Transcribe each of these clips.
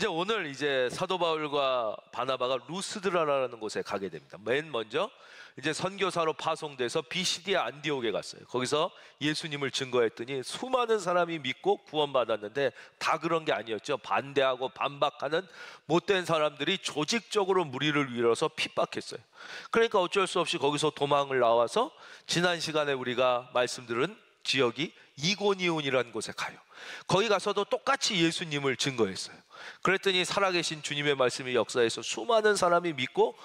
이제 오늘 이제 사도 바울과 바나바가 루스드라라는 곳에 가게 됩니다. 맨 먼저 이제 선교사로 파송돼서 비시디아 안디옥에 갔어요. 거기서 예수님을 증거했더니 수많은 사람이 믿고 구원받았는데 다 그런 게 아니었죠. 반대하고 반박하는 못된 사람들이 조직적으로 무리를 이뤄서 핍박했어요. 그러니까 어쩔 수 없이 거기서 도망을 나와서 지난 시간에 우리가 말씀드린 지역이 이고니온이라는 곳에 가요. 거기 가서도 똑같이 예수님을 증거했어요. 그랬더니 살아계신 주님의 말씀이 역사에서 수많은 사람이 믿고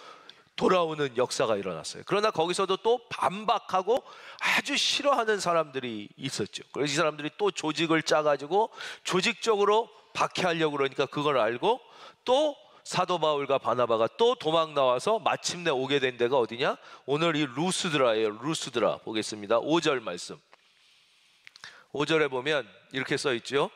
돌아오는 역사가 일어났어요. 그러나 거기서도 또 반박하고 아주 싫어하는 사람들이 있었죠. 그래서 이 사람들이 또 조직을 짜가지고 조직적으로 박해하려고 그러니까 그걸 알고 또 사도 바울과 바나바가 또 도망 나와서 마침내 오게 된 데가 어디냐? 오늘 이 루스드라예요. 루스드라 보겠습니다. 5절 말씀. 5절에 보면 이렇게 써 있죠.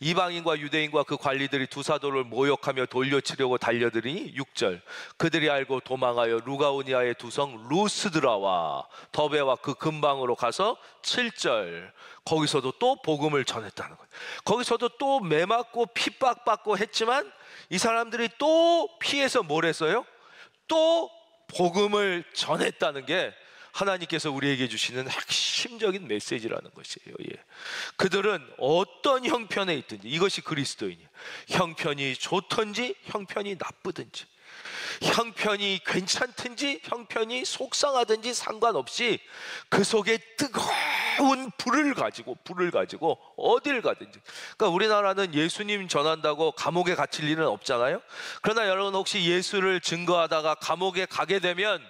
이방인과 유대인과 그 관리들이 두 사도를 모욕하며 돌려치려고 달려들으니 6절 그들이 알고 도망하여 루가오니아의 두 성 루스드라와 더베와 그 근방으로 가서 7절 거기서도 또 복음을 전했다는 거예요. 거기서도 또 매맞고 핍박받고 했지만 이 사람들이 또 피해서 뭘 했어요? 또 복음을 전했다는 게 하나님께서 우리에게 주시는 핵심적인 메시지라는 것이에요. 예. 그들은 어떤 형편에 있든지 이것이 그리스도인이에요. 형편이 좋든지 형편이 나쁘든지 형편이 괜찮든지 형편이 속상하든지 상관없이 그 속에 뜨거운 불을 가지고 어딜 가든지. 그러니까 우리나라는 예수님 전한다고 감옥에 갇힐 일은 없잖아요. 그러나 여러분 혹시 예수를 증거하다가 감옥에 가게 되면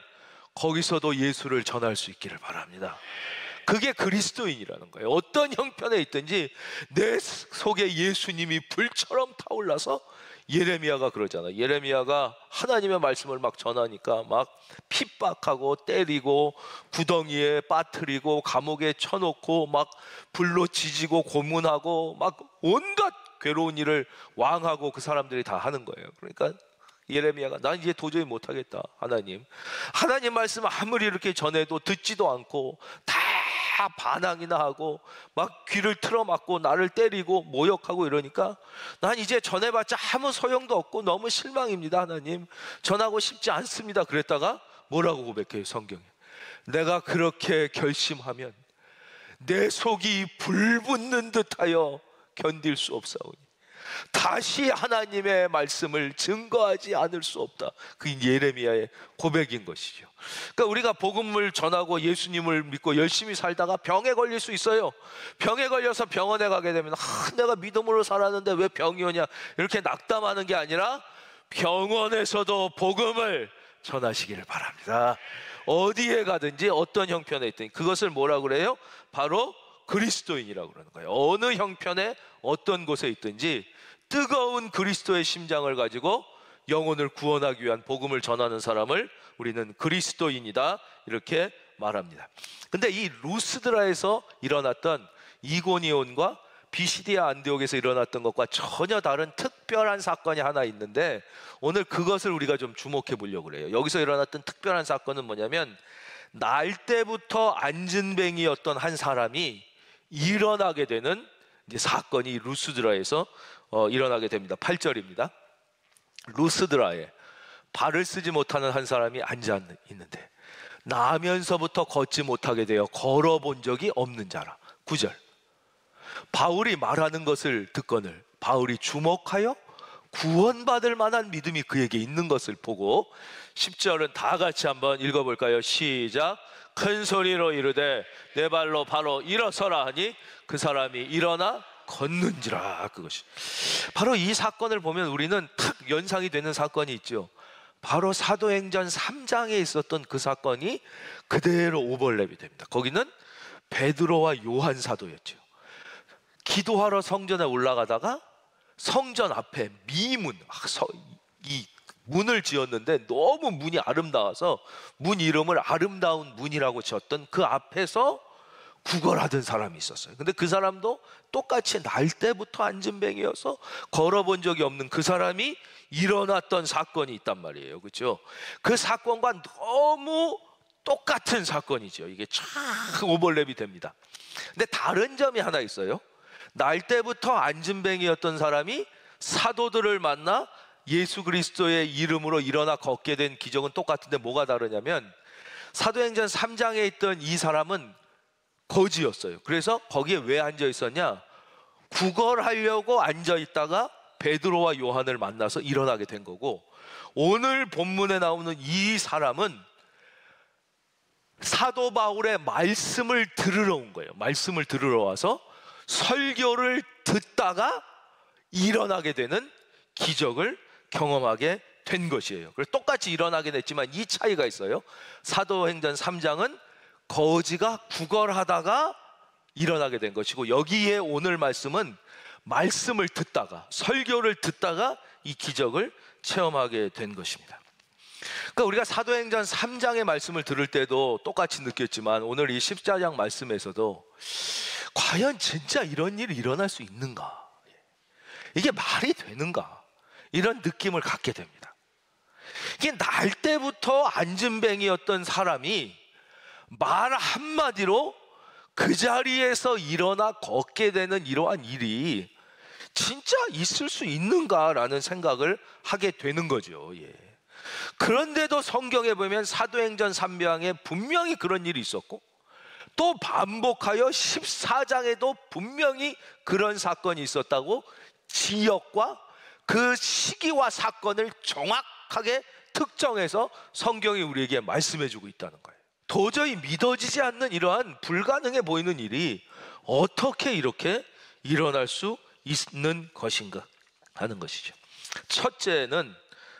거기서도 예수를 전할 수 있기를 바랍니다. 그게 그리스도인이라는 거예요. 어떤 형편에 있든지 내 속에 예수님이 불처럼 타올라서 예레미야가 그러잖아요. 예레미야가 하나님의 말씀을 막 전하니까 막 핍박하고 때리고 구덩이에 빠뜨리고 감옥에 쳐놓고 막 불로 지지고 고문하고 막 온갖 괴로운 일을 왕하고 그 사람들이 다 하는 거예요. 그러니까 예레미야가 난 이제 도저히 못하겠다. 하나님 말씀 아무리 이렇게 전해도 듣지도 않고 다 반항이나 하고 막 귀를 틀어막고 나를 때리고 모욕하고 이러니까 난 이제 전해봤자 아무 소용도 없고 너무 실망입니다. 하나님 전하고 싶지 않습니다. 그랬다가 뭐라고 고백해요? 성경에 내가 그렇게 결심하면 내 속이 불붙는 듯하여 견딜 수 없사오니 다시 하나님의 말씀을 증거하지 않을 수 없다. 그게 예레미야의 고백인 것이죠. 그러니까 우리가 복음을 전하고 예수님을 믿고 열심히 살다가 병에 걸릴 수 있어요. 병에 걸려서 병원에 가게 되면 내가 믿음으로 살았는데 왜 병이 오냐 이렇게 낙담하는 게 아니라 병원에서도 복음을 전하시기를 바랍니다. 어디에 가든지 어떤 형편에 있든지 그것을 뭐라고 그래요? 바로 그리스도인이라고 그러는 거예요. 어느 형편에 어떤 곳에 있든지 뜨거운 그리스도의 심장을 가지고 영혼을 구원하기 위한 복음을 전하는 사람을 우리는 그리스도인이다 이렇게 말합니다. 근데 이 루스드라에서 일어났던 이고니온과 비시디아 안디옥에서 일어났던 것과 전혀 다른 특별한 사건이 하나 있는데 오늘 그것을 우리가 좀 주목해 보려고 그래요. 여기서 일어났던 특별한 사건은 뭐냐면 날 때부터 안진뱅이였던 한 사람이 일어나게 되는 이제 사건이 루스드라에서 일어나게 됩니다. 8절입니다. 루스드라에 발을 쓰지 못하는 한 사람이 앉아 있는데 나면서부터 걷지 못하게 되어 걸어본 적이 없는 자라. 9절 바울이 말하는 것을 듣거늘 바울이 주목하여 구원받을 만한 믿음이 그에게 있는 것을 보고 10절은 다 같이 한번 읽어볼까요? 시작. 큰 소리로 이르되 내 발로 바로 일어서라 하니 그 사람이 일어나 걷는지라. 그것이 바로 이 사건을 보면 우리는 탁 연상이 되는 사건이 있죠. 바로 사도행전 3장에 있었던 그 사건이 그대로 오버랩이 됩니다. 거기는 베드로와 요한 사도였죠. 기도하러 성전에 올라가다가 성전 앞에 미문 이 문을 지었는데 너무 문이 아름다워서 문 이름을 아름다운 문이라고 지었던 그 앞에서 구걸하던 사람이 있었어요. 근데 그 사람도 똑같이 날 때부터 안진뱅이여서 걸어본 적이 없는 그 사람이 일어났던 사건이 있단 말이에요. 그렇죠? 그 사건과 너무 똑같은 사건이죠. 이게 쫙 오버랩이 됩니다. 근데 다른 점이 하나 있어요. 날 때부터 안진뱅이였던 사람이 사도들을 만나 예수 그리스도의 이름으로 일어나 걷게 된 기적은 똑같은데 뭐가 다르냐면, 사도행전 3장에 있던 이 사람은 거지였어요. 그래서 거기에 왜 앉아 있었냐? 구걸하려고 앉아 있다가 베드로와 요한을 만나서 일어나게 된 거고, 오늘 본문에 나오는 이 사람은 사도 바울의 말씀을 들으러 온 거예요. 말씀을 들으러 와서 설교를 듣다가 일어나게 되는 기적을 경험하게 된 것이에요. 그래서 똑같이 일어나게 됐지만 이 차이가 있어요. 사도행전 3장은 거지가 구걸하다가 일어나게 된 것이고, 여기에 오늘 말씀은 말씀을 듣다가, 설교를 듣다가 이 기적을 체험하게 된 것입니다. 그러니까 우리가 사도행전 3장의 말씀을 들을 때도 똑같이 느꼈지만, 오늘 이 14장 말씀에서도 과연 진짜 이런 일이 일어날 수 있는가, 이게 말이 되는가, 이런 느낌을 갖게 됩니다. 이게 날 때부터 안진뱅이였던 사람이 말 한마디로 그 자리에서 일어나 걷게 되는 이러한 일이 진짜 있을 수 있는가라는 생각을 하게 되는 거죠. 그런데도 성경에 보면 사도행전 3장에 분명히 그런 일이 있었고, 또 반복하여 14장에도 분명히 그런 사건이 있었다고 지역과 그 시기와 사건을 정확하게 특정해서 성경이 우리에게 말씀해주고 있다는 거예요. 도저히 믿어지지 않는 이러한 불가능해 보이는 일이 어떻게 이렇게 일어날 수 있는 것인가 하는 것이죠. 첫째는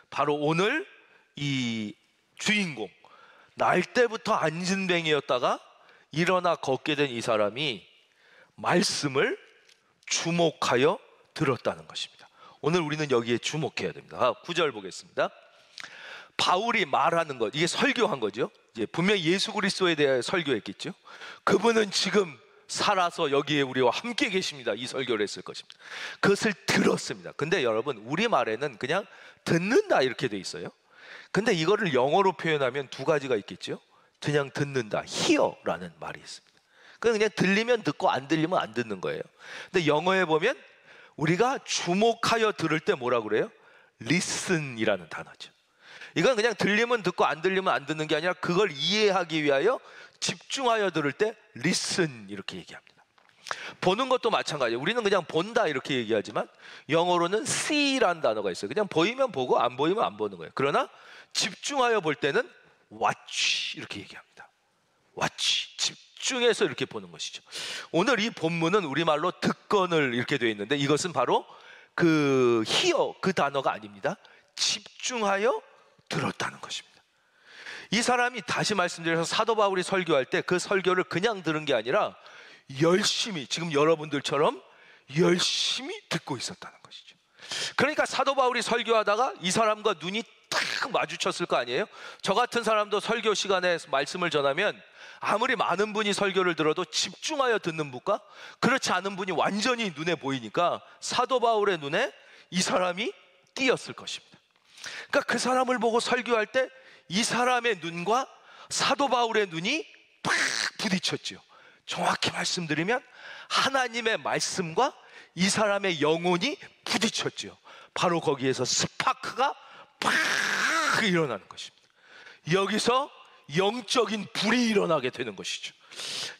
바로 오늘 이 주인공, 날 때부터 안진뱅이였다가 일어나 걷게 된 이 사람이 말씀을 주목하여 들었다는 것입니다. 오늘 우리는 여기에 주목해야 됩니다. 9절 보겠습니다. 바울이 말하는 것, 이게 설교한 거죠. 이제 분명히 예수 그리스도에 대해 설교했겠죠. 그분은 지금 살아서 여기에 우리와 함께 계십니다. 이 설교를 했을 것입니다. 그것을 들었습니다. 근데 여러분, 우리말에는 그냥 듣는다 이렇게 돼 있어요. 근데 이거를 영어로 표현하면 두 가지가 있겠죠. 그냥 듣는다, hear라는 말이 있습니다. 그냥 들리면 듣고 안 들리면 안 듣는 거예요. 근데 영어에 보면 우리가 주목하여 들을 때 뭐라고 그래요? listen이라는 단어죠. 이건 그냥 들리면 듣고 안 들리면 안 듣는 게 아니라 그걸 이해하기 위하여 집중하여 들을 때 listen 이렇게 얘기합니다. 보는 것도 마찬가지예요. 우리는 그냥 본다 이렇게 얘기하지만 영어로는 see라는 단어가 있어요. 그냥 보이면 보고 안 보이면 안 보는 거예요. 그러나 집중하여 볼 때는 watch 이렇게 얘기합니다. watch, 집중해서 이렇게 보는 것이죠. 오늘 이 본문은 우리말로 듣건을 이렇게 되어 있는데, 이것은 바로 그 hear, 그 단어가 아닙니다. 집중하여 들었다는 것입니다. 이 사람이, 다시 말씀드려서 사도 바울이 설교할 때 그 설교를 그냥 들은 게 아니라 열심히, 지금 여러분들처럼 열심히 듣고 있었다는 것이죠. 그러니까 사도 바울이 설교하다가 이 사람과 눈이 딱 마주쳤을 거 아니에요? 저 같은 사람도 설교 시간에 말씀을 전하면 아무리 많은 분이 설교를 들어도 집중하여 듣는 분과 그렇지 않은 분이 완전히 눈에 보이니까 사도 바울의 눈에 이 사람이 띄었을 것입니다. 그러니까 그 사람을 보고 설교할 때 이 사람의 눈과 사도 바울의 눈이 팍 부딪혔죠. 정확히 말씀드리면 하나님의 말씀과 이 사람의 영혼이 부딪혔죠. 바로 거기에서 스파크가 팍 일어나는 것입니다. 여기서 영적인 불이 일어나게 되는 것이죠.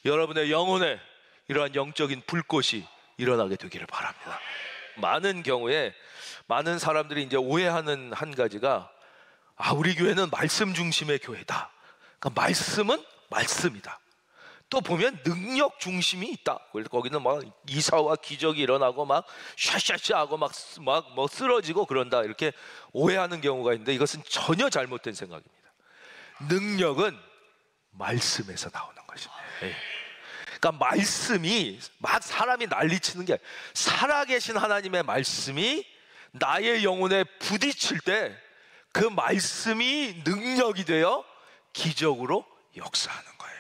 여러분의 영혼에 이러한 영적인 불꽃이 일어나게 되기를 바랍니다. 많은 경우에 많은 사람들이 이제 오해하는 한 가지가, 우리 교회는 말씀 중심의 교회다. 그러니까 말씀은 말씀이다. 또 보면 능력 중심이 있다. 거기는 막 이사와 기적이 일어나고 막 샤샤샤하고 막 쓰러지고 그런다, 이렇게 오해하는 경우가 있는데, 이것은 전혀 잘못된 생각입니다. 능력은 말씀에서 나오는 것입니다. 그러니까 말씀이 막 사람이 난리치는 게 아니라 살아계신 하나님의 말씀이 나의 영혼에 부딪힐 때 그 말씀이 능력이 되어 기적으로 역사하는 거예요.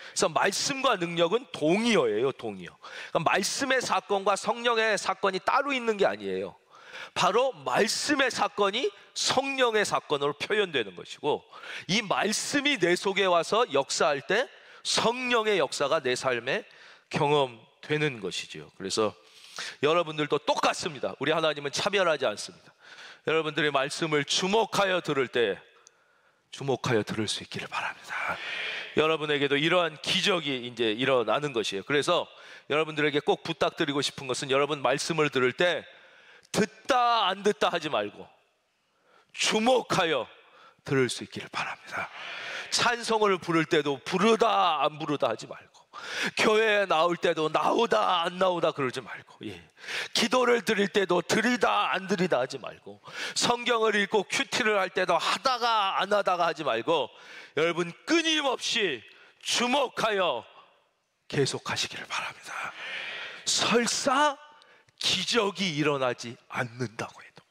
그래서 말씀과 능력은 동의어예요, 동의어. 그러니까 말씀의 사건과 성령의 사건이 따로 있는 게 아니에요. 바로 말씀의 사건이 성령의 사건으로 표현되는 것이고, 이 말씀이 내 속에 와서 역사할 때 성령의 역사가 내 삶에 경험되는 것이죠. 그래서 여러분들도 똑같습니다. 우리 하나님은 차별하지 않습니다. 여러분들의 말씀을 주목하여 들을 때 주목하여 들을 수 있기를 바랍니다. 여러분에게도 이러한 기적이 이제 일어나는 것이에요. 그래서 여러분들에게 꼭 부탁드리고 싶은 것은, 여러분 말씀을 들을 때 듣다 안 듣다 하지 말고 주목하여 들을 수 있기를 바랍니다. 찬송을 부를 때도 부르다 안 부르다 하지 말고, 교회에 나올 때도 나오다 안 나오다 그러지 말고, 기도를 드릴 때도 드리다 안 드리다 하지 말고, 성경을 읽고 큐티를 할 때도 하다가 안 하다가 하지 말고, 여러분 끊임없이 주목하여 계속하시기를 바랍니다. 설사 기적이 일어나지 않는다고 해도,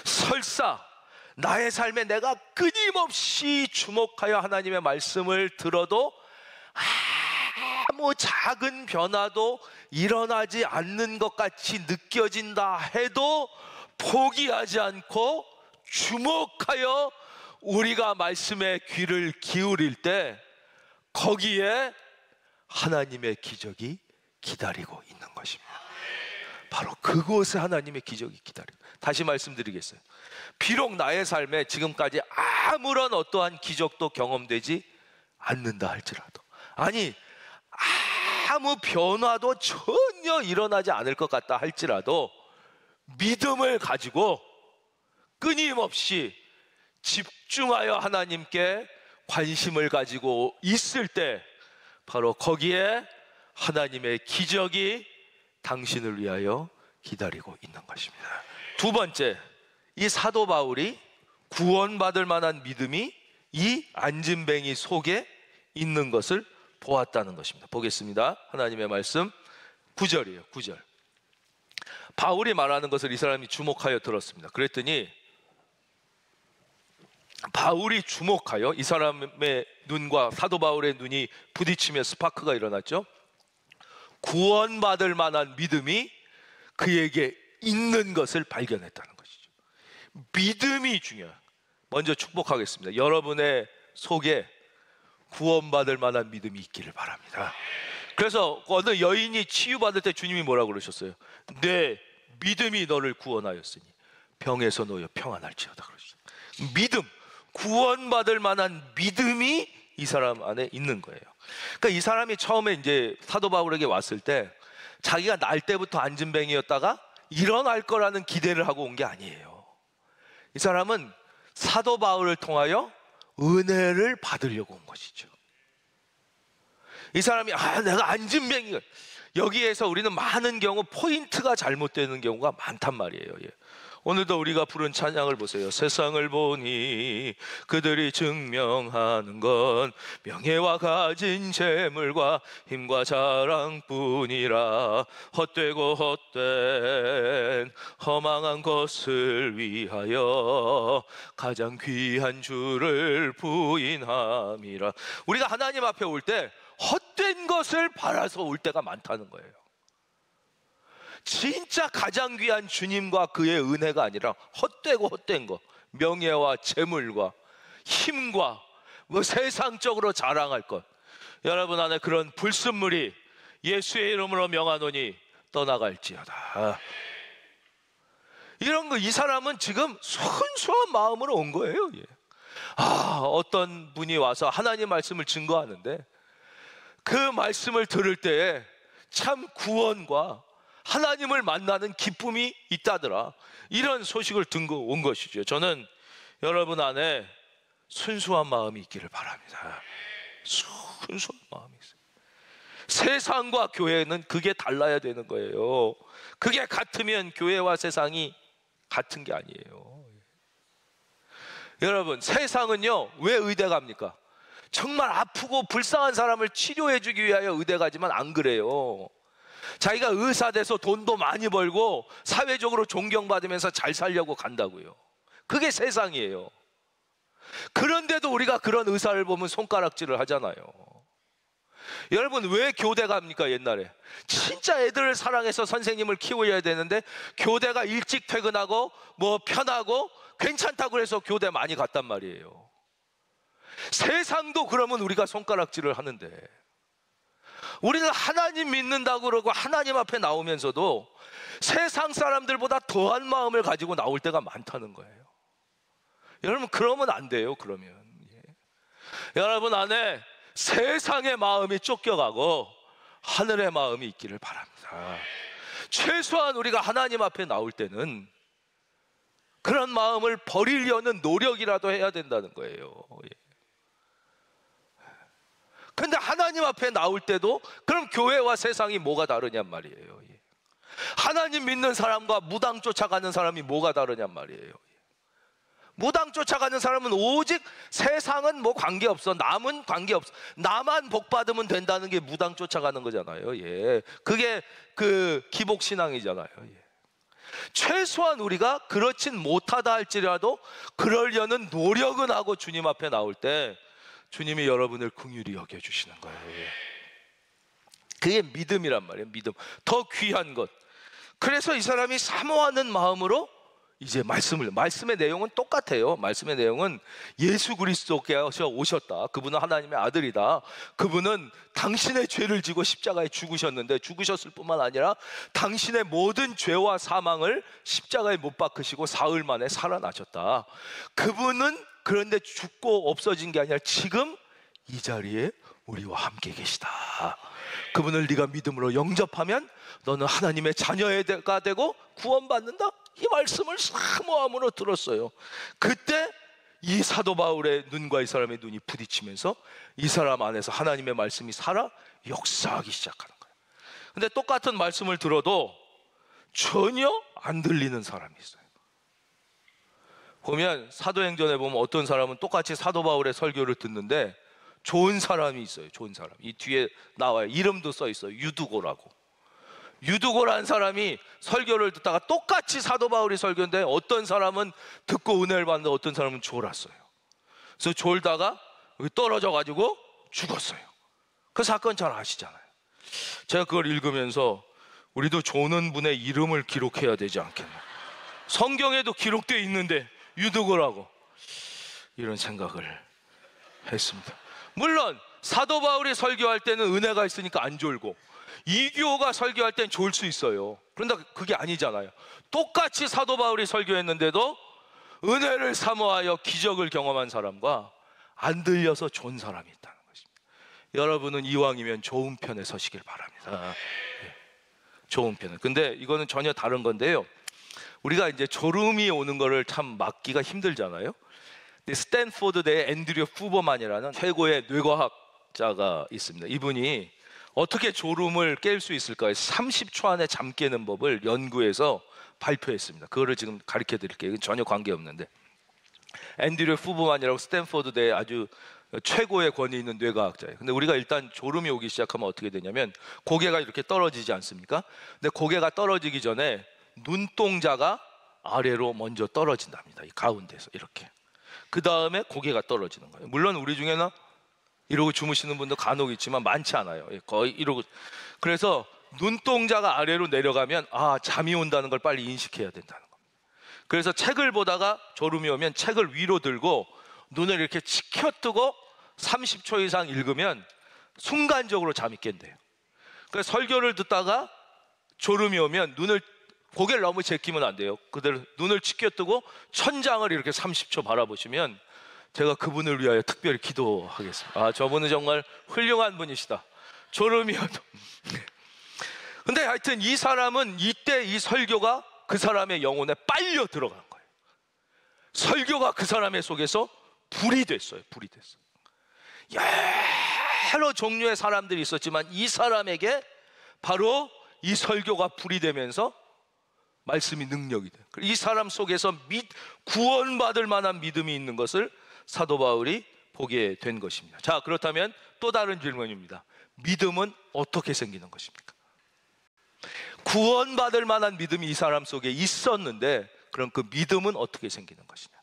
설사 나의 삶에 내가 끊임없이 주목하여 하나님의 말씀을 들어도 아무 작은 변화도 일어나지 않는 것 같이 느껴진다 해도 포기하지 않고 주목하여 우리가 말씀에 귀를 기울일 때 거기에 하나님의 기적이 기다리고 있는 것입니다. 바로 그곳에 하나님의 기적이 기다리고, 다시 말씀드리겠어요. 비록 나의 삶에 지금까지 아무런 어떠한 기적도 경험되지 않는다 할지라도, 아니 아무 변화도 전혀 일어나지 않을 것 같다 할지라도, 믿음을 가지고 끊임없이 집중하여 하나님께 관심을 가지고 있을 때 바로 거기에 하나님의 기적이 당신을 위하여 기다리고 있는 것입니다. 두 번째, 이 사도 바울이 구원받을 만한 믿음이 이 안진뱅이 속에 있는 것을 보았다는 것입니다. 보겠습니다. 하나님의 말씀 9절이에요. 9절. 바울이 말하는 것을 이 사람이 주목하여 들었습니다. 그랬더니 바울이 주목하여, 이 사람의 눈과 사도 바울의 눈이 부딪히며 스파크가 일어났죠. 구원받을 만한 믿음이 그에게 있는 것을 발견했다는 것이죠. 믿음이 중요해요. 먼저 축복하겠습니다. 여러분의 속에 구원받을 만한 믿음이 있기를 바랍니다. 그래서 어느 여인이 치유받을 때 주님이 뭐라고 그러셨어요? 내 믿음이 너를 구원하였으니 병에서 놓여 평안할지어다 그러셨어요. 믿음, 구원받을 만한 믿음이 이 사람 안에 있는 거예요. 그러니까 이 사람이 처음에 이제 사도 바울에게 왔을 때 자기가 날 때부터 안진뱅이였다가 일어날 거라는 기대를 하고 온 게 아니에요. 이 사람은 사도 바울을 통하여 은혜를 받으려고 온 것이죠. 이 사람이 내가 안진뱅이가, 여기에서 우리는 많은 경우 포인트가 잘못되는 경우가 많단 말이에요. 오늘도 우리가 부른 찬양을 보세요. 세상을 보니 그들이 증명하는 건 명예와 가진 재물과 힘과 자랑뿐이라, 헛되고 헛된 허망한 것을 위하여 가장 귀한 주를 부인함이라. 우리가 하나님 앞에 올 때 헛된 것을 바라서 올 때가 많다는 거예요. 진짜 가장 귀한 주님과 그의 은혜가 아니라 헛되고 헛된 것, 명예와 재물과 힘과 뭐 세상적으로 자랑할 것, 여러분 안에 그런 불순물이 예수의 이름으로 명하노니 떠나갈지어다. 이런 거, 이 사람은 지금 순수한 마음으로 온 거예요. 어떤 분이 와서 하나님 말씀을 증거하는데 그 말씀을 들을 때에 참 구원과 하나님을 만나는 기쁨이 있다더라, 이런 소식을 듣고 온 것이죠. 저는 여러분 안에 순수한 마음이 있기를 바랍니다. 순수한 마음이 있어요. 세상과 교회는 그게 달라야 되는 거예요. 그게 같으면 교회와 세상이 같은 게 아니에요. 여러분, 세상은요 왜 의대 갑니까? 정말 아프고 불쌍한 사람을 치료해 주기 위하여 의대 가지만 안 그래요. 자기가 의사 돼서 돈도 많이 벌고 사회적으로 존경받으면서 잘 살려고 간다고요. 그게 세상이에요. 그런데도 우리가 그런 의사를 보면 손가락질을 하잖아요. 여러분, 왜 교대 갑니까? 옛날에 진짜 애들을 사랑해서 선생님을 키워야 되는데 교대가 일찍 퇴근하고 뭐 편하고 괜찮다고 해서 교대 많이 갔단 말이에요. 세상도 그러면 우리가 손가락질을 하는데, 우리는 하나님 믿는다고 그러고 하나님 앞에 나오면서도 세상 사람들보다 더한 마음을 가지고 나올 때가 많다는 거예요. 여러분, 그러면 안 돼요. 그러면 여러분 안에 세상의 마음이 쫓겨가고 하늘의 마음이 있기를 바랍니다. 최소한 우리가 하나님 앞에 나올 때는 그런 마음을 버리려는 노력이라도 해야 된다는 거예요. 근데 하나님 앞에 나올 때도 그럼 교회와 세상이 뭐가 다르냔 말이에요. 하나님 믿는 사람과 무당 쫓아가는 사람이 뭐가 다르냔 말이에요. 무당 쫓아가는 사람은 오직 세상은 뭐 관계없어, 남은 관계없어, 나만 복 받으면 된다는 게 무당 쫓아가는 거잖아요. 그게 그 기복신앙이잖아요. 최소한 우리가 그렇진 못하다 할지라도 그러려는 노력은 하고 주님 앞에 나올 때 주님이 여러분을 긍휼히 여겨주시는 거예요. 그게 믿음이란 말이에요. 믿음, 더 귀한 것. 그래서 이 사람이 사모하는 마음으로 이제 말씀의 내용은 똑같아요. 말씀의 내용은 예수 그리스도께서 오셨다, 그분은 하나님의 아들이다, 그분은 당신의 죄를 지고 십자가에 죽으셨는데 죽으셨을 뿐만 아니라 당신의 모든 죄와 사망을 십자가에 못 박으시고 사흘 만에 살아나셨다. 그분은 그런데 죽고 없어진 게 아니라 지금 이 자리에 우리와 함께 계시다. 그분을 네가 믿음으로 영접하면 너는 하나님의 자녀가 되고 구원받는다. 이 말씀을 사모함으로 들었어요. 그때 이 사도 바울의 눈과 이 사람의 눈이 부딪히면서 이 사람 안에서 하나님의 말씀이 살아 역사하기 시작하는 거예요. 근데 똑같은 말씀을 들어도 전혀 안 들리는 사람이 있어요. 보면 사도행전에 보면 어떤 사람은 똑같이 사도 바울의 설교를 듣는데 좋은 사람이 있어요. 좋은 사람, 이 뒤에 나와요. 이름도 써 있어요. 유두고라고. 유두고라는 사람이 설교를 듣다가 똑같이 사도 바울이 설교인데 어떤 사람은 듣고 은혜를 받는데 어떤 사람은 졸았어요. 그래서 졸다가 떨어져 가지고 죽었어요. 그 사건 잘 아시잖아요. 제가 그걸 읽으면서 우리도 조는 분의 이름을 기록해야 되지 않겠나, 성경에도 기록되어 있는데 유두고라고, 이런 생각을 했습니다. 물론 사도 바울이 설교할 때는 은혜가 있으니까 안 졸고 이교가 설교할 땐 좋을 수 있어요. 그런데 그게 아니잖아요. 똑같이 사도 바울이 설교했는데도 은혜를 사모하여 기적을 경험한 사람과 안 들려서 좋은 사람이 있다는 것입니다. 여러분은 이왕이면 좋은 편에 서시길 바랍니다. 좋은 편에. 근데 이거는 전혀 다른 건데요, 우리가 이제 졸음이 오는 거를 참 막기가 힘들잖아요. 근데 스탠포드대 앤드류 후버만이라는 최고의 뇌과학자가 있습니다. 이분이 어떻게 졸음을 깰 수 있을까요? 30초 안에 잠 깨는 법을 연구해서 발표했습니다. 그거를 지금 가르쳐 드릴게요. 전혀 관계없는데, 앤드류 후버만이라고 스탠포드대의 아주 최고의 권위 있는 뇌과학자예요. 근데 우리가 일단 졸음이 오기 시작하면 어떻게 되냐면 고개가 이렇게 떨어지지 않습니까? 근데 고개가 떨어지기 전에 눈동자가 아래로 먼저 떨어진답니다. 이 가운데서 이렇게. 그 다음에 고개가 떨어지는 거예요. 물론 우리 중에는 이러고 주무시는 분도 간혹 있지만 많지 않아요. 거의 이러고. 그래서 눈동자가 아래로 내려가면 잠이 온다는 걸 빨리 인식해야 된다는 겁니다. 그래서 책을 보다가 졸음이 오면 책을 위로 들고 눈을 이렇게 치켜뜨고 30초 이상 읽으면 순간적으로 잠이 깬대요. 그래서 설교를 듣다가 졸음이 오면 고개를 너무 제끼면 안 돼요. 그대로 눈을 치켜뜨고 천장을 이렇게 30초 바라보시면 제가 그분을 위하여 특별히 기도하겠습니다. 저분은 정말 훌륭한 분이시다, 졸음이어도. 근데 하여튼 이 사람은 이때 이 설교가 그 사람의 영혼에 빨려 들어간 거예요. 설교가 그 사람의 속에서 불이 됐어요. 불이 됐어요. 여러 종류의 사람들이 있었지만 이 사람에게 바로 이 설교가 불이 되면서 말씀이 능력이 돼요. 이 사람 속에서 구원받을 만한 믿음이 있는 것을 사도 바울이 보게 된 것입니다. 자, 그렇다면 또 다른 질문입니다. 믿음은 어떻게 생기는 것입니까? 구원받을 만한 믿음이 이 사람 속에 있었는데 그럼 그 믿음은 어떻게 생기는 것이냐?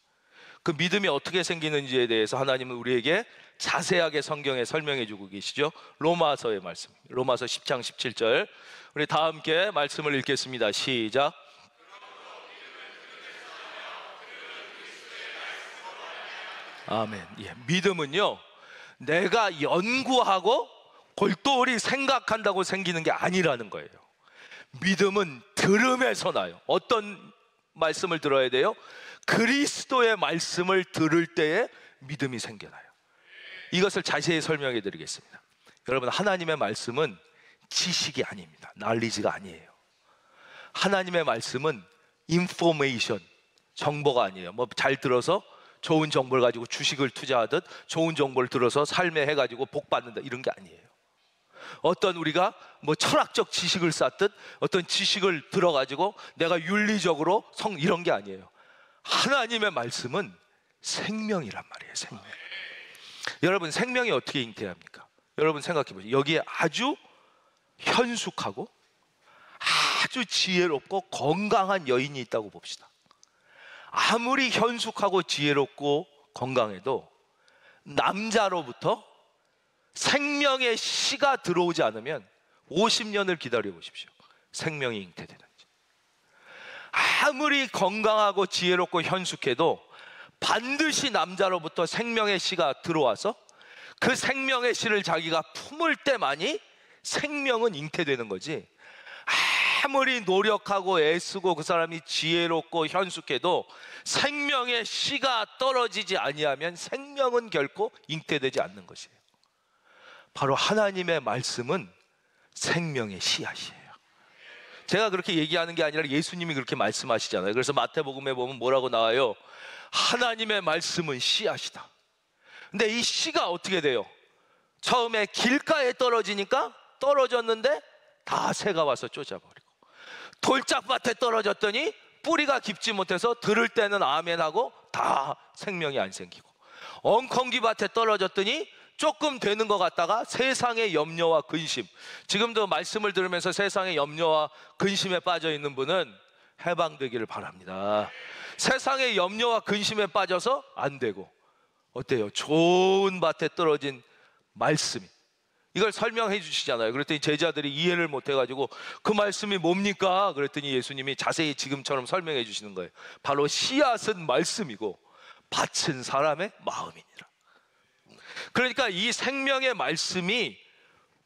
그 믿음이 어떻게 생기는지에 대해서 하나님은 우리에게 자세하게 성경에 설명해 주고 계시죠. 로마서의 말씀, 로마서 10장 17절, 우리 다 함께 말씀을 읽겠습니다. 시작. 아멘. 믿음은요, 내가 연구하고 골똘히 생각한다고 생기는 게 아니라는 거예요. 믿음은 들음에서 나요. 어떤 말씀을 들어야 돼요? 그리스도의 말씀을 들을 때에 믿음이 생겨나요. 이것을 자세히 설명해 드리겠습니다. 여러분, 하나님의 말씀은 지식이 아닙니다. 난리지가 아니에요. 하나님의 말씀은 인포메이션, 정보가 아니에요. 뭐 잘 들어서 좋은 정보를 가지고 주식을 투자하듯 좋은 정보를 들어서 삶에 해가지고 복 받는다, 이런 게 아니에요. 어떤 우리가 뭐 철학적 지식을 쌓듯 어떤 지식을 들어가지고 내가 윤리적으로 이런 게 아니에요. 하나님의 말씀은 생명이란 말이에요. 생명. 여러분, 생명이 어떻게 잉태합니까? 여러분 생각해 보세요. 여기에 아주 현숙하고 아주 지혜롭고 건강한 여인이 있다고 봅시다. 아무리 현숙하고 지혜롭고 건강해도 남자로부터 생명의 씨가 들어오지 않으면 50년을 기다려 보십시오. 생명이 잉태되는지. 아무리 건강하고 지혜롭고 현숙해도 반드시 남자로부터 생명의 씨가 들어와서 그 생명의 씨를 자기가 품을 때만이 생명은 잉태되는 거지, 아무리 노력하고 애쓰고 그 사람이 지혜롭고 현숙해도 생명의 씨가 떨어지지 아니하면 생명은 결코 잉태되지 않는 것이에요. 바로 하나님의 말씀은 생명의 씨앗이에요. 제가 그렇게 얘기하는 게 아니라 예수님이 그렇게 말씀하시잖아요. 그래서 마태복음에 보면 뭐라고 나와요? 하나님의 말씀은 씨앗이다. 근데 이 씨가 어떻게 돼요? 처음에 길가에 떨어지니까 떨어졌는데 다 새가 와서 쫓아버리고, 돌짝밭에 떨어졌더니 뿌리가 깊지 못해서 들을 때는 아멘하고 다 생명이 안 생기고, 엉겅귀밭에 떨어졌더니 조금 되는 것 같다가 세상의 염려와 근심, 지금도 말씀을 들으면서 세상의 염려와 근심에 빠져 있는 분은 해방되기를 바랍니다. 세상의 염려와 근심에 빠져서 안 되고, 어때요? 좋은 밭에 떨어진 말씀이, 이걸 설명해 주시잖아요. 그랬더니 제자들이 이해를 못 해가지고 그 말씀이 뭡니까? 그랬더니 예수님이 자세히 지금처럼 설명해 주시는 거예요. 바로 씨앗은 말씀이고 밭은 사람의 마음이니라. 그러니까 이 생명의 말씀이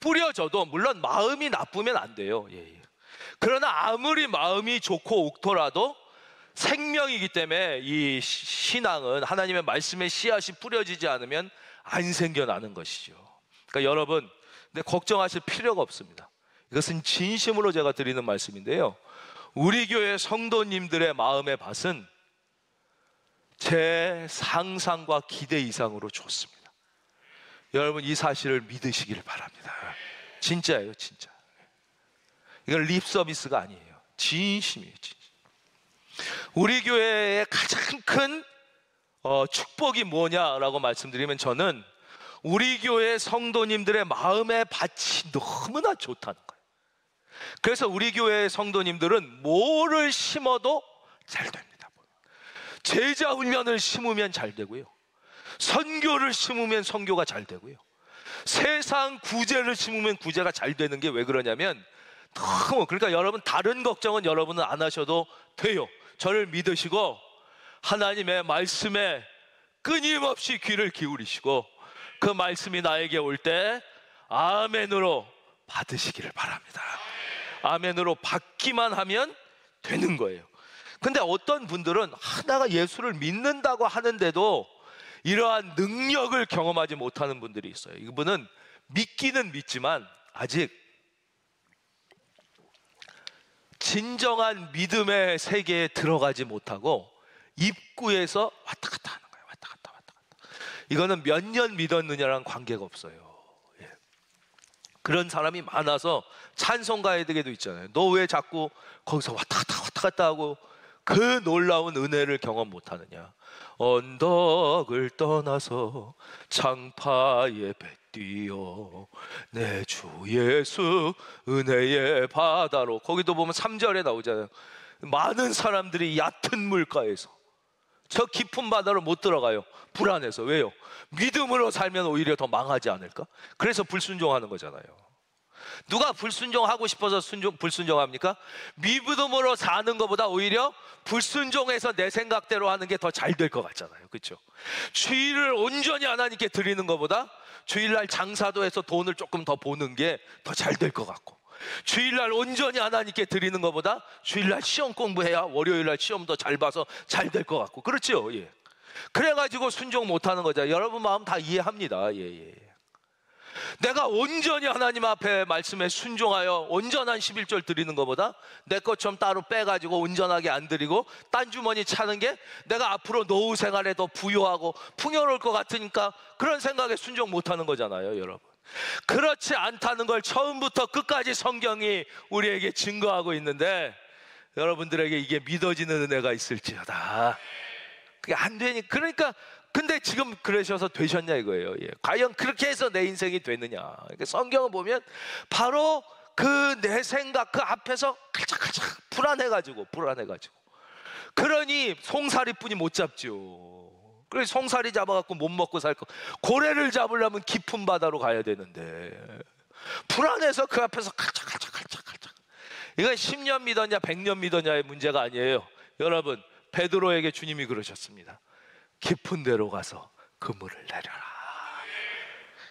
뿌려져도, 물론 마음이 나쁘면 안 돼요. 그러나 아무리 마음이 좋고 옥토라도 생명이기 때문에 이 신앙은 하나님의 말씀의 씨앗이 뿌려지지 않으면 안 생겨나는 것이죠. 그러니까 여러분, 근데 걱정하실 필요가 없습니다. 이것은 진심으로 제가 드리는 말씀인데요, 우리 교회 성도님들의 마음의 밭은 제 상상과 기대 이상으로 좋습니다. 여러분, 이 사실을 믿으시기를 바랍니다. 진짜예요, 진짜. 이건 립 서비스가 아니에요. 진심이에요, 진심. 우리 교회의 가장 큰 축복이 뭐냐라고 말씀드리면, 저는 우리 교회 성도님들의 마음의 밭이 너무나 좋다는 거예요. 그래서 우리 교회 성도님들은 뭐를 심어도 잘 됩니다. 제자 훈련을 심으면 잘 되고요, 선교를 심으면 선교가 잘 되고요, 세상 구제를 심으면 구제가 잘 되는 게 왜 그러냐면, 그러니까 여러분, 다른 걱정은 여러분은 안 하셔도 돼요. 저를 믿으시고 하나님의 말씀에 끊임없이 귀를 기울이시고 그 말씀이 나에게 올 때 아멘으로 받으시기를 바랍니다. 아멘으로 받기만 하면 되는 거예요. 근데 어떤 분들은 하나가 예수를 믿는다고 하는데도 이러한 능력을 경험하지 못하는 분들이 있어요. 이분은 믿기는 믿지만 아직 진정한 믿음의 세계에 들어가지 못하고 입구에서 왔다 갔다 하는 거예요. 왔다 갔다 왔다 갔다. 이거는 몇 년 믿었느냐랑 관계가 없어요. 그런 사람이 많아서 찬송가에도 있잖아요. 너 왜 자꾸 거기서 왔다 갔다 하고 그 놀라운 은혜를 경험 못하느냐. 언덕을 떠나서 창파에 뛰어 내 주 예수 은혜의 바다로. 거기도 보면 3절에 나오잖아요. 많은 사람들이 얕은 물가에서 저 깊은 바다로 못 들어가요. 불안해서. 왜요? 믿음으로 살면 오히려 더 망하지 않을까? 그래서 불순종하는 거잖아요. 누가 불순종하고 싶어서 불순종합니까? 믿음으로 사는 것보다 오히려 불순종해서 내 생각대로 하는 게 더 잘 될 것 같잖아요. 그렇죠? 주일을 온전히 하나님께 드리는 것보다 주일날 장사도 해서 돈을 조금 더 버는 게 더 잘 될 것 같고, 주일날 온전히 하나님께 드리는 것보다 주일날 시험 공부해야 월요일날 시험 더 잘 봐서 잘 될 것 같고, 그렇죠? 예. 그래가지고 순종 못하는 거죠. 여러분 마음 다 이해합니다. 예. 내가 온전히 하나님 앞에 말씀에 순종하여 온전한 11절 드리는 것보다 내 것 좀 따로 빼가지고 온전하게 안 드리고 딴 주머니 차는 게 내가 앞으로 노후 생활에 더 부유하고 풍요로울 것 같으니까 그런 생각에 순종 못하는 거잖아요, 여러분. 그렇지 않다는 걸 처음부터 끝까지 성경이 우리에게 증거하고 있는데, 여러분들에게 이게 믿어지는 은혜가 있을지어다. 그게 안 되니, 그러니까 근데 지금 그러셔서 되셨냐 이거예요. 예. 과연 그렇게 해서 내 인생이 됐느냐. 그러니까 성경을 보면 바로 그 내 생각 그 앞에서 칼짝칼짝 불안해가지고 그러니 송사리뿐이 못 잡죠. 그래서 송사리 잡아갖고 못 먹고 살 거, 고래를 잡으려면 깊은 바다로 가야 되는데 불안해서 그 앞에서 칼짝칼짝. 이건 10년 믿었냐 100년 믿었냐의 문제가 아니에요. 여러분, 베드로에게 주님이 그러셨습니다. 깊은 데로 가서 그물을 내려라.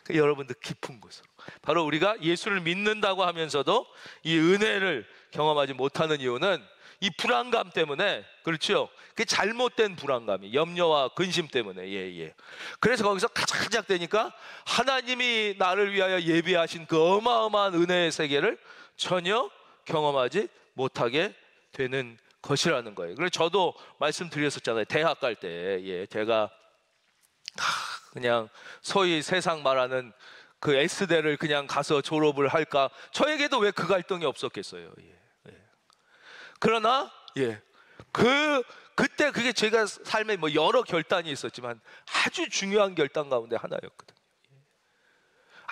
그러니까 여러분들 깊은 곳으로, 바로 우리가 예수를 믿는다고 하면서도 이 은혜를 경험하지 못하는 이유는 이 불안감 때문에, 그렇죠? 그 잘못된 불안감이, 염려와 근심 때문에. 예. 그래서 거기서 가작가작 되니까 하나님이 나를 위하여 예비하신 그 어마어마한 은혜의 세계를 전혀 경험하지 못하게 되는 것이라는 거예요. 그래서 저도 말씀드렸었잖아요. 대학 갈 때, 제가 그냥 소위 세상 말하는 그 S대를 그냥 가서 졸업을 할까, 저에게도 왜 그 갈등이 없었겠어요. 그러나 그때 그게 제가 삶에 뭐 여러 결단이 있었지만 아주 중요한 결단 가운데 하나였거든요.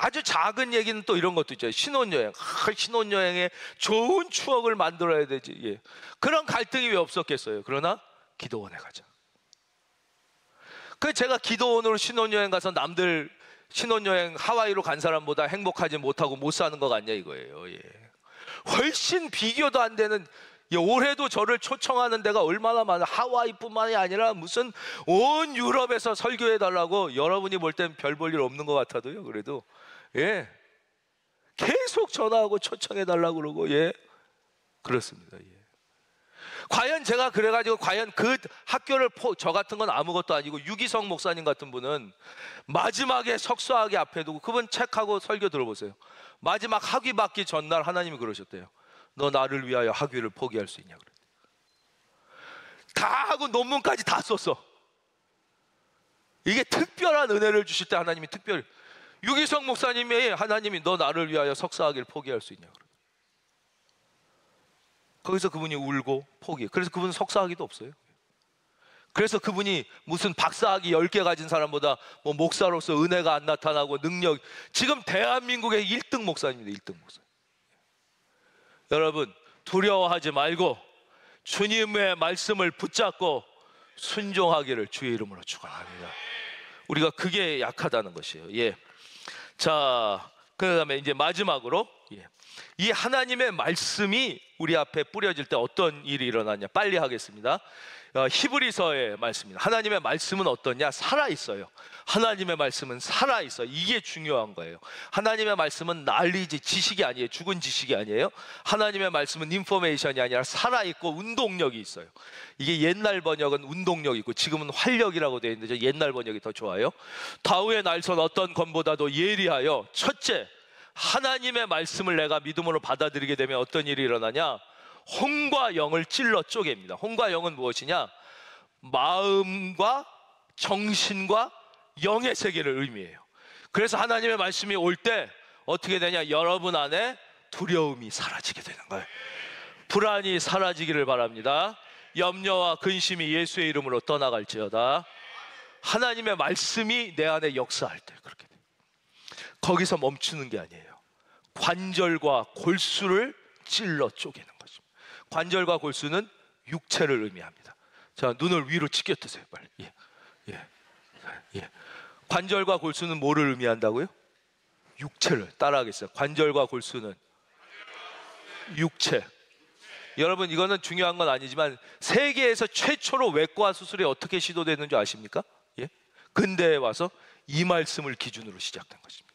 아주 작은 얘기는 또 이런 것도 있죠. 신혼여행. 신혼여행에 좋은 추억을 만들어야 되지. 그런 갈등이 왜 없었겠어요? 그러나 기도원에 가자. 그 제가 기도원으로 신혼여행 가서 남들 신혼여행 하와이로 간 사람보다 행복하지 못하고 못 사는 것 같냐 이거예요. 훨씬 비교도 안 되는, 올해도 저를 초청하는 데가 얼마나 많아. 하와이뿐만이 아니라 무슨 온 유럽에서 설교해달라고, 여러분이 볼 땐 별 볼 일 없는 것 같아도요, 그래도 계속 전화하고 초청해달라고 그러고, 그렇습니다. 과연 제가 그래가지고 과연 그 학교를 저 같은 건 아무것도 아니고 유기성 목사님 같은 분은 마지막에 석사학위 앞에 두고, 그분 책하고 설교 들어보세요. 마지막 학위 받기 전날 하나님이 그러셨대요. 너 나를 위하여 학위를 포기할 수 있냐 그랬대요. 다 하고 논문까지 다 썼어. 이게 특별한 은혜를 주실 때 하나님이 특별히, 유기성 목사님이 하나님이 너 나를 위하여 석사학위를 포기할 수 있냐 그래요. 거기서 그분이 울고 포기. 그래서 그분은 석사학위도 없어요. 그래서 그분이 무슨 박사학위 10개 가진 사람보다 뭐 목사로서 은혜가 안 나타나고 능력, 지금 대한민국의 1등 목사입니다. 1등 목사. 여러분, 두려워하지 말고 주님의 말씀을 붙잡고 순종하기를 주의 이름으로 축원합니다. 우리가 그게 약하다는 것이에요. 자, 그 다음에 이제 마지막으로, 이 하나님의 말씀이 우리 앞에 뿌려질 때 어떤 일이 일어나냐, 빨리 하겠습니다. 히브리서의 말씀입니다. 하나님의 말씀은 어떠냐? 살아있어요. 하나님의 말씀은 살아있어요. 이게 중요한 거예요. 하나님의 말씀은 난리지, 지식이 아니에요. 죽은 지식이 아니에요. 하나님의 말씀은 인포메이션이 아니라 살아있고 운동력이 있어요. 이게 옛날 번역은 운동력 있고 지금은 활력이라고 되어 있는데 옛날 번역이 더 좋아요. 다윗의 날선 어떤 검보다도 예리하여, 첫째, 하나님의 말씀을 내가 믿음으로 받아들이게 되면 어떤 일이 일어나냐? 혼과 영을 찔러 쪼갭니다. 혼과 영은 무엇이냐? 마음과 정신과 영의 세계를 의미해요. 그래서 하나님의 말씀이 올 때 어떻게 되냐? 여러분 안에 두려움이 사라지게 되는 거예요. 불안이 사라지기를 바랍니다. 염려와 근심이 예수의 이름으로 떠나갈지어다. 하나님의 말씀이 내 안에 역사할 때 그렇게 돼요. 거기서 멈추는 게 아니에요. 관절과 골수를 찔러 쪼개는 것입니다. 관절과 골수는 육체를 의미합니다. 자, 눈을 위로 치켜 뜨세요, 빨리. 관절과 골수는 뭐를 의미한다고요? 육체를 따라하겠어요. 관절과 골수는 육체. 여러분, 이거는 중요한 건 아니지만 세계에서 최초로 외과 수술이 어떻게 시도됐는지 아십니까? 예? 근대에 와서 이 말씀을 기준으로 시작된 것입니다.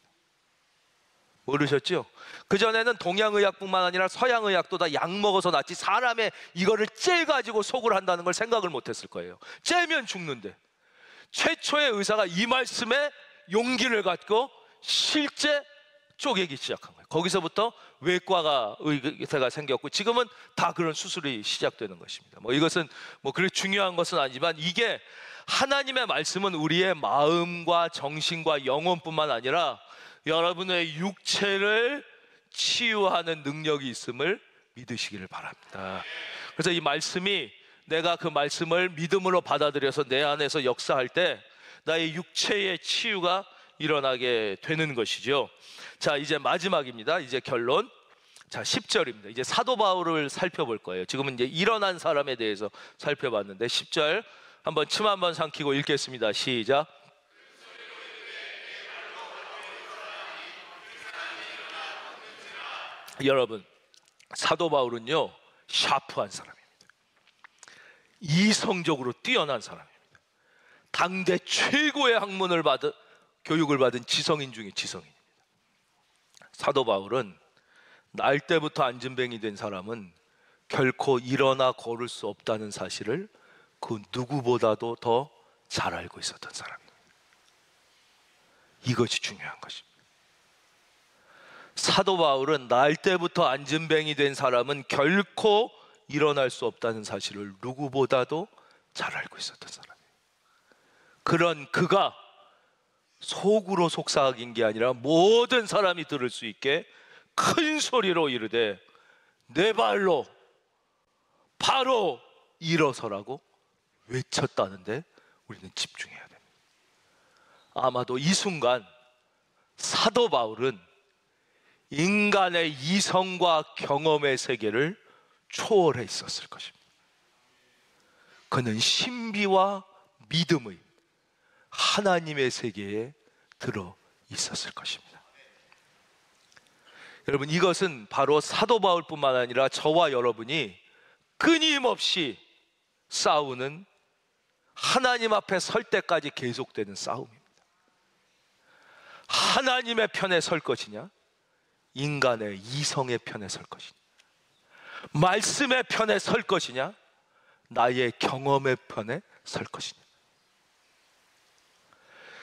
모르셨죠? 그전에는 동양의학뿐만 아니라 서양의학도 다 약 먹어서 낫지, 사람의 이거를 째가지고 속을 한다는 걸 생각을 못했을 거예요. 째면 죽는데 최초의 의사가 이 말씀에 용기를 갖고 실제 쪼개기 시작한 거예요. 거기서부터 외과가 의사가 생겼고, 지금은 다 그런 수술이 시작되는 것입니다. 이것은 그렇게 중요한 것은 아니지만, 이게 하나님의 말씀은 우리의 마음과 정신과 영혼뿐만 아니라 여러분의 육체를 치유하는 능력이 있음을 믿으시기를 바랍니다. 그래서 이 말씀이, 내가 그 말씀을 믿음으로 받아들여서 내 안에서 역사할 때 나의 육체의 치유가 일어나게 되는 것이죠. 자, 이제 마지막입니다. 이제 결론. 자, 10절입니다. 이제 사도 바울을 살펴볼 거예요. 지금은 이제 일어난 사람에 대해서 살펴봤는데, 10절 한번 침 한번 삼키고 읽겠습니다. 시작. 여러분, 사도 바울은요, 샤프한 사람입니다. 이성적으로 뛰어난 사람입니다. 당대 최고의 학문을 받은, 교육을 받은 지성인 중에 지성인입니다. 사도 바울은 날 때부터 안진뱅이 된 사람은 결코 일어나 걸을 수 없다는 사실을 그 누구보다도 더 잘 알고 있었던 사람입니다. 이것이 중요한 것입니다. 사도 바울은 날 때부터 안진뱅이 된 사람은 결코 일어날 수 없다는 사실을 누구보다도 잘 알고 있었던 사람이에요. 그런 그가 속으로 속삭인 게 아니라 모든 사람이 들을 수 있게 큰 소리로 이르되 내 발로 바로 일어서라고 외쳤다는데 우리는 집중해야 됩니다. 아마도 이 순간 사도 바울은 인간의 이성과 경험의 세계를 초월해 있었을 것입니다. 그는 신비와 믿음의 하나님의 세계에 들어 있었을 것입니다. 여러분, 이것은 바로 사도 바울뿐만 아니라 저와 여러분이 끊임없이 싸우는, 하나님 앞에 설 때까지 계속되는 싸움입니다. 하나님의 편에 설 것이냐, 인간의 이성의 편에 설 것이냐, 말씀의 편에 설 것이냐, 나의 경험의 편에 설 것이냐,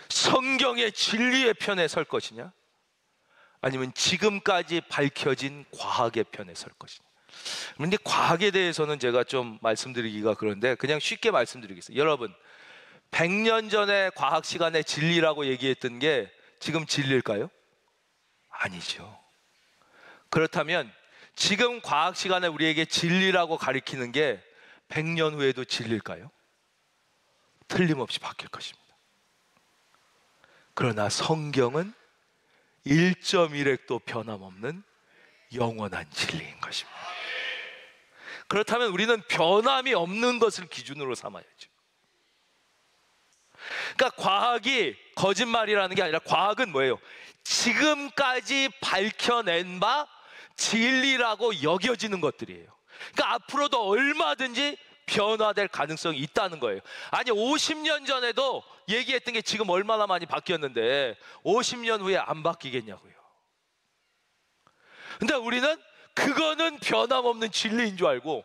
성경의 진리의 편에 설 것이냐, 아니면 지금까지 밝혀진 과학의 편에 설 것이냐. 그런데 과학에 대해서는 제가 좀 말씀드리기가 그런데 그냥 쉽게 말씀드리겠습니다. 여러분, 100년 전에 과학 시간에 진리라고 얘기했던 게 지금 진리일까요? 아니죠. 그렇다면 지금 과학 시간에 우리에게 진리라고 가리키는 게 100년 후에도 진리일까요? 틀림없이 바뀔 것입니다. 그러나 성경은 1.1획도 변함없는 영원한 진리인 것입니다. 그렇다면 우리는 변함이 없는 것을 기준으로 삼아야죠. 그러니까 과학이 거짓말이라는 게 아니라, 과학은 뭐예요? 지금까지 밝혀낸 바 진리라고 여겨지는 것들이에요. 그러니까 앞으로도 얼마든지 변화될 가능성이 있다는 거예요. 아니, 50년 전에도 얘기했던 게 지금 얼마나 많이 바뀌었는데 50년 후에 안 바뀌겠냐고요. 근데 우리는 그거는 변함없는 진리인 줄 알고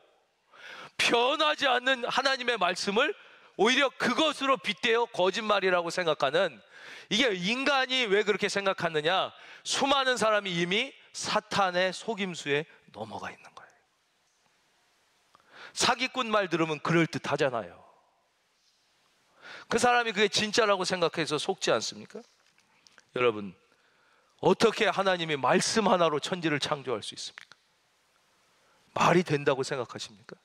변하지 않는 하나님의 말씀을 오히려 그것으로 빗대어 거짓말이라고 생각하는, 이게 인간이 왜 그렇게 생각하느냐, 수많은 사람이 이미 사탄의 속임수에 넘어가 있는 거예요. 사기꾼 말 들으면 그럴듯 하잖아요. 그 사람이 그게 진짜라고 생각해서 속지 않습니까? 여러분, 어떻게 하나님이 말씀 하나로 천지를 창조할 수 있습니까? 말이 된다고 생각하십니까?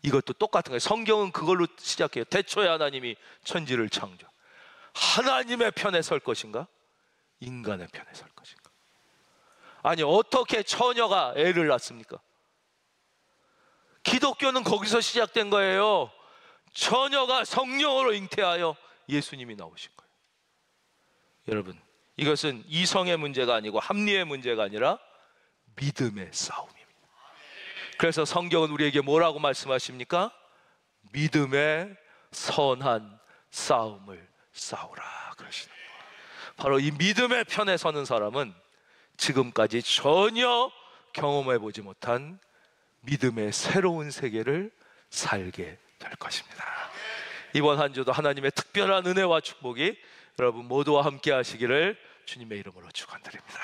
이것도 똑같은 거예요. 성경은 그걸로 시작해요. 태초에 하나님이 천지를 창조. 하나님의 편에 설 것인가? 인간의 편에 설 것인가? 아니, 어떻게 처녀가 애를 낳습니까? 기독교는 거기서 시작된 거예요. 처녀가 성령으로 잉태하여 예수님이 나오신 거예요. 여러분, 이것은 이성의 문제가 아니고 합리의 문제가 아니라 믿음의 싸움입니다. 그래서 성경은 우리에게 뭐라고 말씀하십니까? 믿음의 선한 싸움을 싸우라 그러시는 거예요. 바로 이 믿음의 편에 서는 사람은 지금까지 전혀 경험해보지 못한 믿음의 새로운 세계를 살게 될 것입니다. 이번 한 주도 하나님의 특별한 은혜와 축복이 여러분 모두와 함께 하시기를 주님의 이름으로 축원드립니다.